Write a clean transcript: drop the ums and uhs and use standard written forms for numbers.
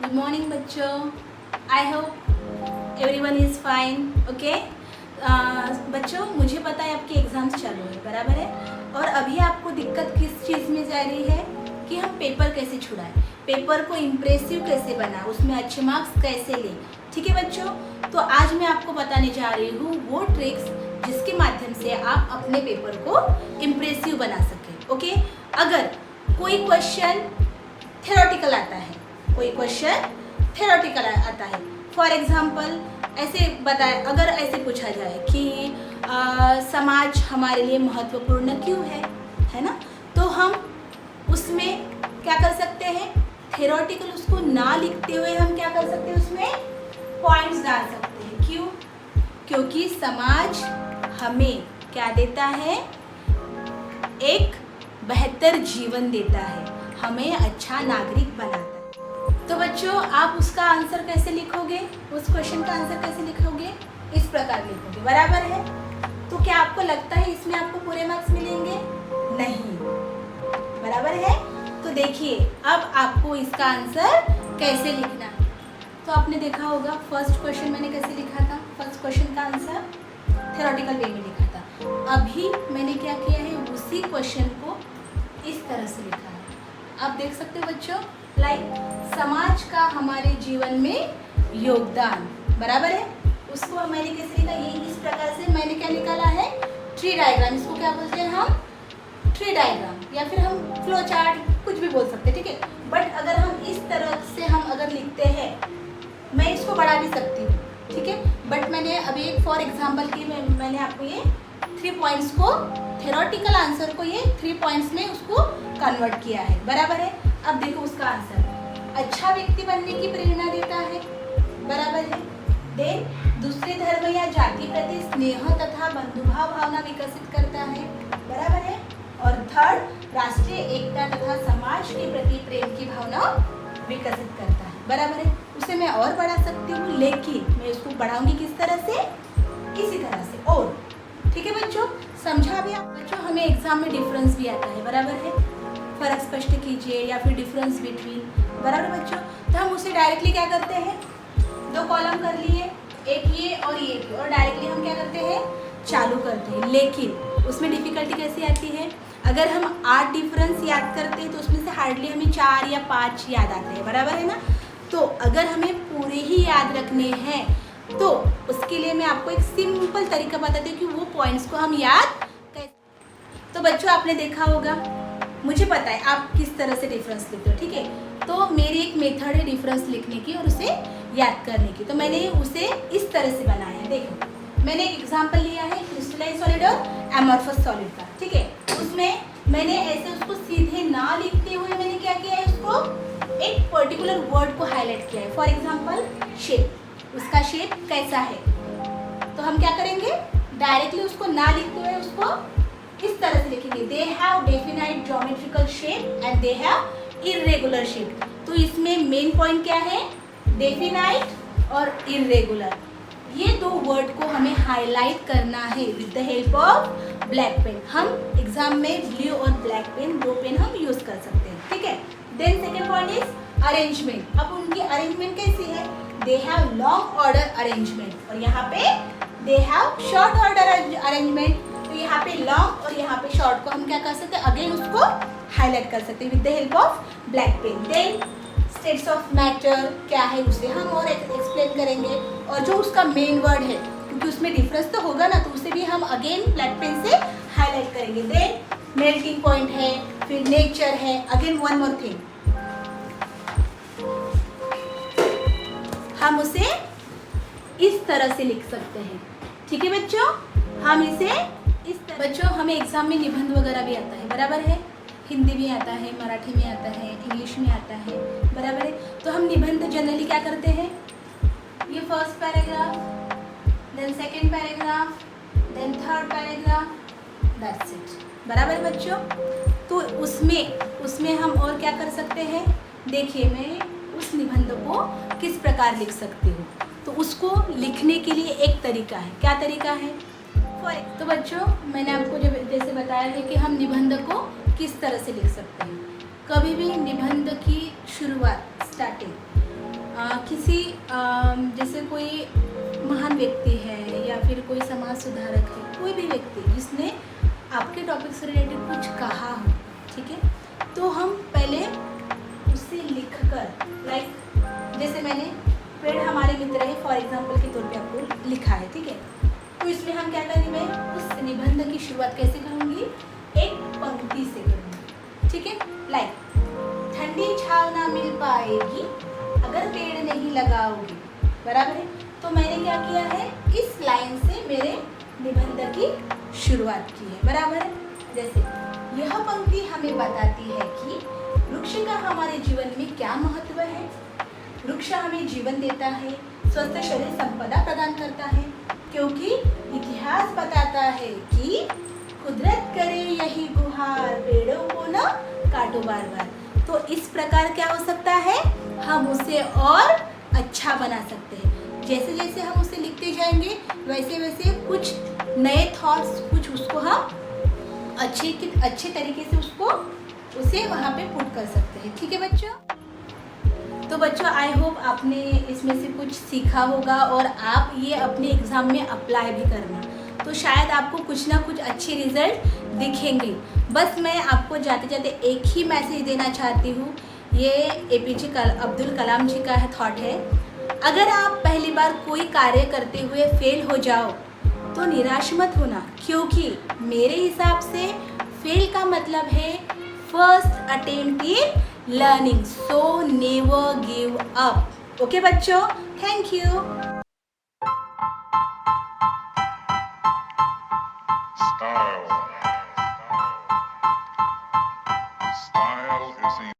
Good morning बच्चों। I hope everyone is fine. Okay बच्चों, मुझे पता है आपके एग्ज़ाम्स चालू है, बराबर है। और अभी आपको दिक्कत किस चीज़ में जा रही है कि हम पेपर कैसे छुड़ाएं, पेपर को इम्प्रेसिव कैसे बनाएं, उसमें अच्छे मार्क्स कैसे लें। ठीक है बच्चों, तो आज मैं आपको बताने जा रही हूँ वो ट्रिक्स जिसके माध्यम से आप अपने पेपर को इम्प्रेसिव बना सकें। ओके, अगर कोई क्वेश्चन थ्योरेटिकल आता है, कोई क्वेश्चन थ्योरेटिकल आता है, फॉर एग्जांपल ऐसे बताए, अगर ऐसे पूछा जाए कि समाज हमारे लिए महत्वपूर्ण क्यों है ना, तो हम उसमें क्या कर सकते हैं, थ्योरेटिकल उसको ना लिखते हुए हम क्या कर सकते हैं, उसमें पॉइंट्स डाल सकते हैं। क्यों? क्योंकि समाज हमें क्या देता है, एक बेहतर जीवन देता है, हमें अच्छा नागरिक बनाता है। तो बच्चों, आप उसका आंसर कैसे लिखोगे, उस क्वेश्चन का आंसर कैसे लिखोगे, इस प्रकार लिखोगे, बराबर है। तो क्या आपको लगता है इसमें आपको पूरे मार्क्स मिलेंगे? नहीं, बराबर है। तो देखिए अब आपको इसका आंसर कैसे लिखना है। तो आपने देखा होगा फर्स्ट क्वेश्चन मैंने कैसे लिखा था, फर्स्ट क्वेश्चन का आंसर थ्योरेटिकल वे में लिखा था। अभी मैंने क्या किया है, उसी क्वेश्चन को इस तरह से लिखा है। आप देख सकते हो बच्चों, लाइक समाज का हमारे जीवन में योगदान, बराबर है। उसको मैंने कैसे लिखा, ये इस प्रकार से मैंने क्या निकाला है, ट्री डायग्राम। इसको क्या बोलते हैं हम, ट्री डायग्राम, या फिर हम फ्लो चार्ट, कुछ भी बोल सकते हैं, ठीक है। बट अगर हम इस तरह से हम अगर लिखते हैं, मैं इसको बढ़ा भी सकती हूँ, ठीक है। बट मैंने अभी एक फॉर एग्जाम्पल की मैंने आपको ये 3 पॉइंट्स को, थ्योरेटिकल आंसर को ये 3 पॉइंट्स में उसको कन्वर्ट किया है, बराबर है। अब देखो उसका आंसर, अच्छा व्यक्ति बनने की प्रेरणा देता है, बराबर है। देन दूसरे धर्म या जाति प्रति स्नेह तथा बंधुभाव भावना विकसित करता है, बराबर है। और थर्ड, राष्ट्रीय एकता तथा समाज के प्रति प्रेम की भावना विकसित करता है, बराबर है। उसे मैं और बढ़ा सकती हूँ, लेकिन मैं उसको बढ़ाऊंगी किस तरह से, इसी तरह से। और ठीक है बच्चों, समझा भी आप बच्चों, हमें एग्जाम में डिफरेंस भी आता है, बराबर है। फर्क स्पष्ट कीजिए या फिर डिफरेंस बिटवीन, बराबर बच्चों। तो हम उसे डायरेक्टली क्या करते हैं, 2 कॉलम कर लिए, एक ये और ये, और डायरेक्टली हम क्या करते हैं, चालू करते हैं। लेकिन उसमें डिफिकल्टी कैसी आती है, अगर हम 8 डिफरेंस याद करते हैं तो उसमें से हार्डली हमें 4 या 5 याद आते हैं, बराबर है ना। तो अगर हमें पूरे ही याद रखने हैं तो उसके लिए मैं आपको एक सिंपल तरीका बताती हूँ कि वो पॉइंट्स को हम याद कैसे। तो बच्चों, आपने देखा होगा, मुझे पता है आप किस तरह से डिफरेंस लिखते हो, ठीक है। तो मेरी एक मेथड है डिफरेंस लिखने की और उसे याद करने की। तो मैंने उसे इस तरह से बनाया है। देखो, मैंने एक एग्जांपल लिया है क्रिस्टलाइन सॉलिड और एमॉर्फस सॉलिड का, ठीक है। उसमें मैंने ऐसे उसको सीधे ना लिखते हुए मैंने क्या किया है, उसको एक पर्टिकुलर वर्ड को हाईलाइट किया है। फॉर एग्जाम्पल शेप, उसका शेप कैसा है, तो हम क्या करेंगे, डायरेक्टली उसको ना लिखते हुए उसको इस तरह से लिखेंगे, they have definite geometrical shape and they have irregular shape. तो इसमें मेन पॉइंट क्या है, डेफिनाइट और इर्रेगुलर। ये 2 वर्ड को हमें हाईलाइट करना है with the help of black pen. हम एग्जाम में ब्लू और ब्लैक पेन, 2 पेन हम यूज कर सकते हैं, ठीक है। Then second point is arrangement. अब उनकी अरेंजमेंट कैसी है, they have long order arrangement, और यहाँ पे they have short order arrangement. तो यहाँ पे लॉन्ग और यहाँ पे शॉर्ट को हम क्या कर सकते हैं, अगेन उसको हाईलाइट कर सकते हैं with the help of black pen. Then states of matter क्या है, उसे हम और एक्सप्लेन करेंगे, और जो उसका मेन वर्ड है, क्योंकि उसमें डिफरेंस तो होगा ना, तो उसे भी हम अगेन ब्लैक पेन से हाईलाइट करेंगे। देन मेल्टिंग पॉइंट है, फिर नेचर है, अगेन वन मोर थिंग, हम उसे इस तरह से लिख सकते हैं, ठीक है बच्चों। हम इसे इस तरह, बच्चों हमें एग्जाम में निबंध वगैरह भी आता है, बराबर है। हिंदी में आता है, मराठी में आता है, इंग्लिश में आता है, बराबर है। तो हम निबंध जनरली क्या करते हैं, ये first paragraph, then second paragraph, then third paragraph, that's it, बराबर बच्चों। तो उसमें हम और क्या कर सकते हैं, देखिए मैं उस निबंध को किस प्रकार लिख सकती हूँ। तो उसको लिखने के लिए एक तरीका है, क्या तरीका है, तो बच्चों मैंने आपको जैसे बताया है कि हम निबंध को किस तरह से लिख सकते हैं। कभी भी निबंध की शुरुआत, स्टार्टिंग किसी जैसे कोई महान व्यक्ति है या फिर कोई समाज सुधारक है, कोई भी व्यक्ति जिसने आपके टॉपिक से रिलेटेड कुछ कहा हो, ठीक है, तो हम पहले उसे लिखकर, लाइक जैसे मैंने पेड़ हमारे मित्र है फॉर एग्जांपल के तौर पे आपको लिखा है, ठीक है, तो इसमें हम क्या करेंगे, मैं उस निबंध की शुरुआत कैसे करूँगी, एक पंक्ति से करूँगी, ठीक है, लाइक ठंडी छाव ना मिल पाएगी अगर पेड़ नहीं लगाओगी, बराबर है। तो मैंने क्या किया है, इस लाइन से मेरे निबंध की शुरुआत की है, बराबर है। जैसे यह पंक्ति हमें बताती है कि वृक्ष का हमारे जीवन में क्या महत्व है। वृक्ष हमें जीवन देता है, स्वस्थ शरीर संपदा प्रदान करता है, क्योंकि इतिहास बताता है कि कुदरत करे यही गुहार, पेड़ों को न काटो बार बार। तो इस प्रकार क्या हो सकता है, हम उसे और अच्छा बना सकते हैं। जैसे जैसे हम उसे लिखते जाएंगे वैसे वैसे कुछ नए थॉट्स, कुछ उसको हम अच्छे तरीके से उसे वहाँ पे पुट कर सकते हैं, ठीक है बच्चों। तो बच्चों आई होप आपने इसमें से कुछ सीखा होगा और आप ये अपने एग्ज़ाम में अप्लाई भी करना, तो शायद आपको कुछ ना कुछ अच्छे रिजल्ट दिखेंगे। बस मैं आपको जाते जाते एक ही मैसेज देना चाहती हूँ, ये APJ अब्दुल कलाम जी का थॉट है। अगर आप पहली बार कोई कार्य करते हुए फेल हो जाओ तो निराश मत होना, क्योंकि मेरे हिसाब से फेल का मतलब है first attempt in learning, so never give up. Okay बच्चों, thank you. Style. Style is